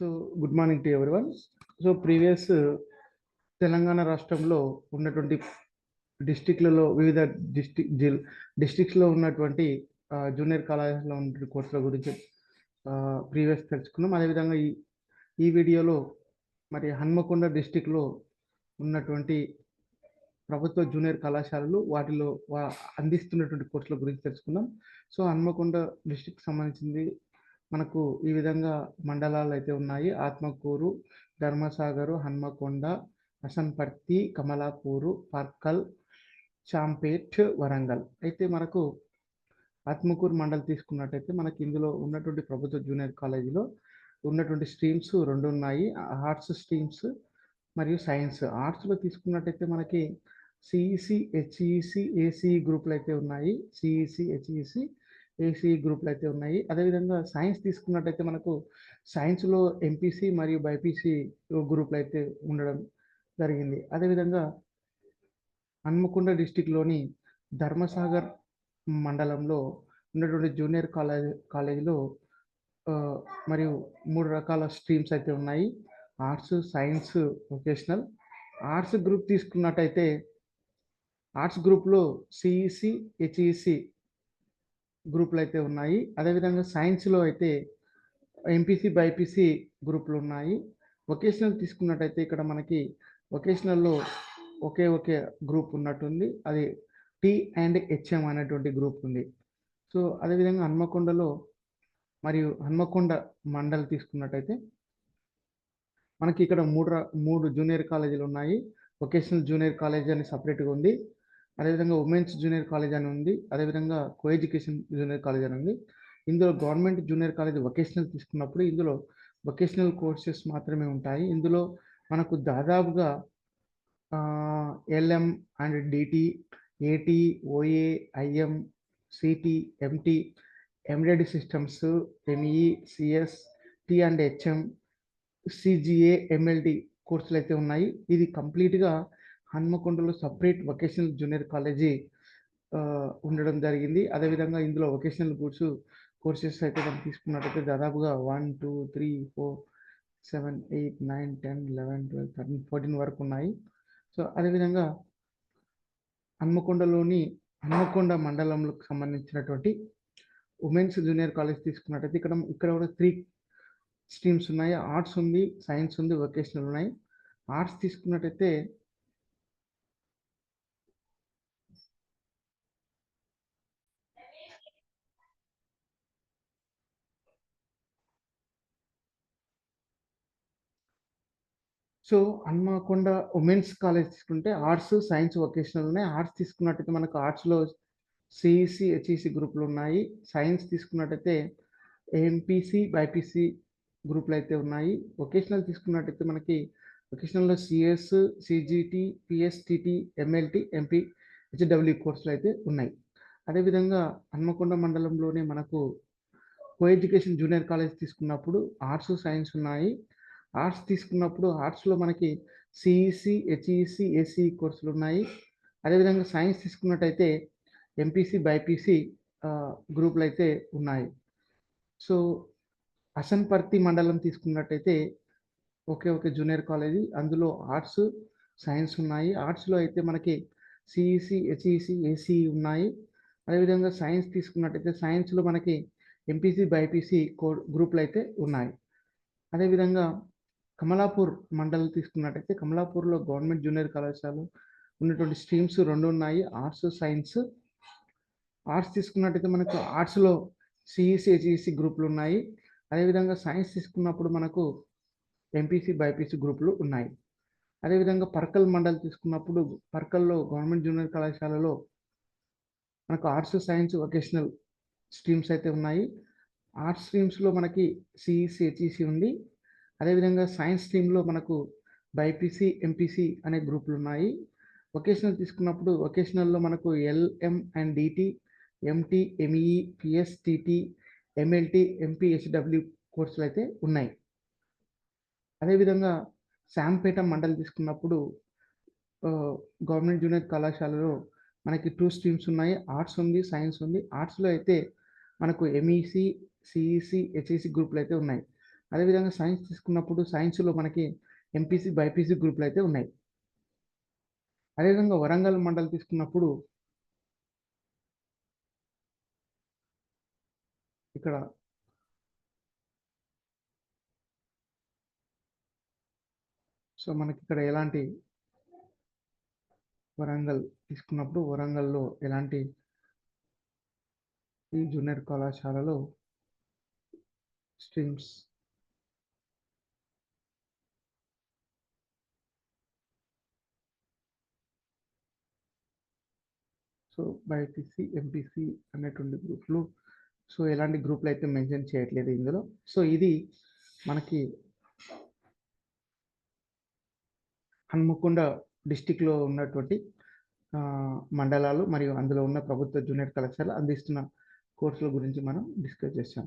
So good morning to everyone. So previous Telangana రాష్ట్రంలో ఉన్నటువంటి డిస్టిక్లలో వివిధ డిస్టిక్స్లో ఉన్నటువంటి జూనియర్ కళాశాలలో ఉన్నటువంటి కోర్సుల గురించి ప్రీవియస్ తెలుసుకున్నాం. అదేవిధంగా ఈ వీడియోలో మరి హన్మకొండ డిస్టిక్లో ఉన్నటువంటి ప్రభుత్వ జూనియర్ కళాశాలలు వాటిలో అందిస్తున్నటువంటి కోర్సుల గురించి తెలుసుకుందాం. సో హన్మకొండ డిస్టిక్ సంబంధించింది మనకు ఈ విధంగా మండలాలు అయితే ఉన్నాయి. ఆత్మకూరు, ధర్మసాగరు, హన్మకొండ, హసన్పర్తి, కమలాపూరు, పర్కల్, చాంపేట్, వరంగల్. అయితే మనకు ఆత్మకూరు మండలి తీసుకున్నట్టయితే మనకి ఇందులో ఉన్నటువంటి ప్రభుత్వ జూనియర్ కాలేజీలో ఉన్నటువంటి స్ట్రీమ్స్ రెండు ఉన్నాయి. ఆర్ట్స్ స్ట్రీమ్స్ మరియు సైన్స్. ఆర్ట్స్లో తీసుకున్నట్టయితే మనకి సిఈసి, హెచ్ఈసి, ఏసీ గ్రూపులు అయితే ఉన్నాయి. సిఈసి, హెచ్ఈసి, ఏసీ గ్రూపులు అయితే ఉన్నాయి. అదేవిధంగా సైన్స్ తీసుకున్నట్టయితే మనకు సైన్స్లో ఎంపీసీ మరియు బైపీసీ గ్రూపులు అయితే ఉండడం జరిగింది. అదేవిధంగా హన్మకొండ డిస్టిక్లోని ధర్మసాగర్ మండలంలో ఉన్నటువంటి జూనియర్ కాలేజీలో మరియు 3 రకాల స్ట్రీమ్స్ అయితే ఉన్నాయి. Arts, science, vocational. Arts group తీసుకున్నట్టయితే ఆర్ట్స్ గ్రూప్లో సిఈసి, హెచ్ఈసి గ్రూపులు అయితే ఉన్నాయి. అదేవిధంగా సైన్స్లో అయితే ఎంపీసీ, బైపీసీ గ్రూపులు ఉన్నాయి. వొకేషనల్ తీసుకున్నట్టయితే ఇక్కడ మనకి వొకేషనల్లో ఒకే గ్రూప్ ఉన్నట్టుంది. అది టీ అండ్ హెచ్ఎం అనేటువంటి గ్రూప్ ఉంది. సో అదేవిధంగా హన్మకొండలో మరియు హన్మకొండ మండలి తీసుకున్నట్టయితే మనకి ఇక్కడ మూడు జూనియర్ కాలేజీలు ఉన్నాయి. వొకేషనల్ జూనియర్ కాలేజ్ అని సపరేట్గా ఉంది. అదేవిధంగా ఉమెన్స్ జూనియర్ కాలేజ్ అని ఉంది. అదేవిధంగా కో ఎడ్యుకేషన్ జూనియర్ కాలేజ్ అని ఉంది. ఇందులో గవర్నమెంట్ జూనియర్ కాలేజ్ వొకేషనల్ తీసుకున్నప్పుడు ఇందులో వొకేషనల్ కోర్సెస్ మాత్రమే ఉంటాయి. ఇందులో మనకు దాదాపుగా LM and DT, AT, OA, IM, CT, MT, embedded systems, ME, CS, T and HM, CGA, MLD కోర్సులు అయితే ఉన్నాయి. ఇది కంప్లీట్గా హన్మకొండలో సపరేట్ వొకేషనల్ జూనియర్ కాలేజీ ఉండడం జరిగింది. అదేవిధంగా ఇందులో వొకేషనల్ కోర్సెస్ అయితే మనం తీసుకున్నట్టయితే దాదాపుగా 1, 2, 3, 4, 7, 8, 9, 10, 11, 12, 13, 14 వరకు ఉన్నాయి. సో అదేవిధంగా హన్మకొండ మండలంలోకి సంబంధించినటువంటి ఉమెన్స్ జూనియర్ కాలేజ్ తీసుకున్నట్టయితే ఇక్కడ కూడా 3 స్ట్రీమ్స్ ఉన్నాయి. ఆర్ట్స్ ఉంది, సైన్స్ ఉంది, వొకేషనల్ ఉన్నాయి. ఆర్ట్స్ తీసుకున్నట్టయితే సో హన్మకొండ ఉమెన్స్ కాలేజ్ తీసుకుంటే ఆర్ట్స్, సైన్స్, వొకేషనల్ ఉన్నాయి. ఆర్ట్స్ తీసుకున్నట్టయితే మనకు ఆర్ట్స్లో సిఈసి, హెచ్ఈసి గ్రూపులు ఉన్నాయి. సైన్స్ తీసుకున్నట్టయితే ఎంపీసీ, బైపీసీ గ్రూపులు అయితే ఉన్నాయి. వొకేషనల్ తీసుకున్నట్టయితే మనకి వొకేషనల్లో CS, CGT, PSTT, MLT, MP, HW కోర్సులు అయితే ఉన్నాయి. అదేవిధంగా హన్మకొండ మండలంలోనే మనకు కో ఎడ్యుకేషన్ జూనియర్ కాలేజ్ తీసుకున్నప్పుడు ఆర్ట్స్, సైన్స్ ఉన్నాయి. ఆర్ట్స్ తీసుకున్నప్పుడు ఆర్ట్స్లో మనకి సిఈసి, హెచ్ఈసి, ఏసీ కోర్సులు ఉన్నాయి. అదేవిధంగా సైన్స్ తీసుకున్నట్టయితే ఎంపీసీ, బైపీసీ గ్రూపులు అయితే ఉన్నాయి. సో హసన్పర్తి మండలం తీసుకున్నట్టయితే ఒకే జూనియర్ కాలేజీ, అందులో ఆర్ట్స్, సైన్స్ ఉన్నాయి. ఆర్ట్స్లో అయితే మనకి సిఈసి, హెచ్ఈసి, ఏసీ ఉన్నాయి. అదేవిధంగా సైన్స్ తీసుకున్నట్టయితే సైన్స్లో మనకి ఎంపీసీ, బైపీసీ గ్రూపులు అయితే ఉన్నాయి. అదేవిధంగా కమలాపూర్ మండలం తీసుకున్నట్టయితే కమలాపూర్లో గవర్నమెంట్ జూనియర్ కళాశాల ఉన్నటువంటి స్ట్రీమ్స్ 2 ఉన్నాయి. Arts, science. ఆర్ట్స్ తీసుకున్నట్టయితే మనకు ఆర్ట్స్లో సిఈసి, హెచ్ఈసి గ్రూపులు ఉన్నాయి. అదేవిధంగా సైన్స్ తీసుకున్నప్పుడు మనకు ఎంపీసీ, బైపీసీ గ్రూపులు ఉన్నాయి. అదేవిధంగా పర్కల్ మండలి తీసుకున్నప్పుడు పర్కల్లో గవర్నమెంట్ జూనియర్ కళాశాలలో మనకు ఆర్ట్స్, సైన్స్, వొకేషనల్ స్ట్రీమ్స్ అయితే ఉన్నాయి. ఆర్ట్స్ స్ట్రీమ్స్లో మనకి సిఈసి, హెచ్ఈసి ఉంది. అదేవిధంగా సైన్స్ స్ట్రీమ్లో మనకు బైపీసీ, ఎంపీసీ అనే గ్రూపులు ఉన్నాయి. వొకేషనల్ తీసుకున్నప్పుడు వొకేషనల్లో మనకు LM and DT, MT, ME, PSTT, MLT, MP, HW కోర్సులు అయితే ఉన్నాయి. అదేవిధంగా శాంపేట మండలి తీసుకున్నప్పుడు గవర్నమెంట్ జూనియర్ కళాశాలలో మనకి 2 స్ట్రీమ్స్ ఉన్నాయి. ఆర్ట్స్ ఉంది, సైన్స్ ఉంది. ఆర్ట్స్లో అయితే మనకు ఎంఈసి, సిఈసి, హెచ్ఈసి గ్రూపులు అయితే ఉన్నాయి. అదేవిధంగా సైన్స్ తీసుకున్నప్పుడు సైన్స్లో మనకి ఎంపీసీ బైపీసీ గ్రూపులు అయితే ఉన్నాయి. అదేవిధంగా వరంగల్ మండల్ తీసుకున్నప్పుడు ఇక్కడ మనకి ఇక్కడ ఎలాంటి వరంగల్ తీసుకున్నప్పుడు వరంగల్లో ఎలాంటి ఈ జూనియర్ కళాశాలలో స్ట్రీమ్స్ బైపీసీ ఎంపీసీ అనేటువంటి గ్రూప్లు ఎలాంటి గ్రూప్లు అయితే మెన్షన్ చేయట్లేదు ఇందులో. ఇది మనకి హన్మకొండ డిస్టిక్లో ఉన్నటువంటి మండలాలు మరియు అందులో ఉన్న ప్రభుత్వ జూనియర్ కళాశాల అందిస్తున్న కోర్సుల గురించి మనం డిస్కస్ చేసాం.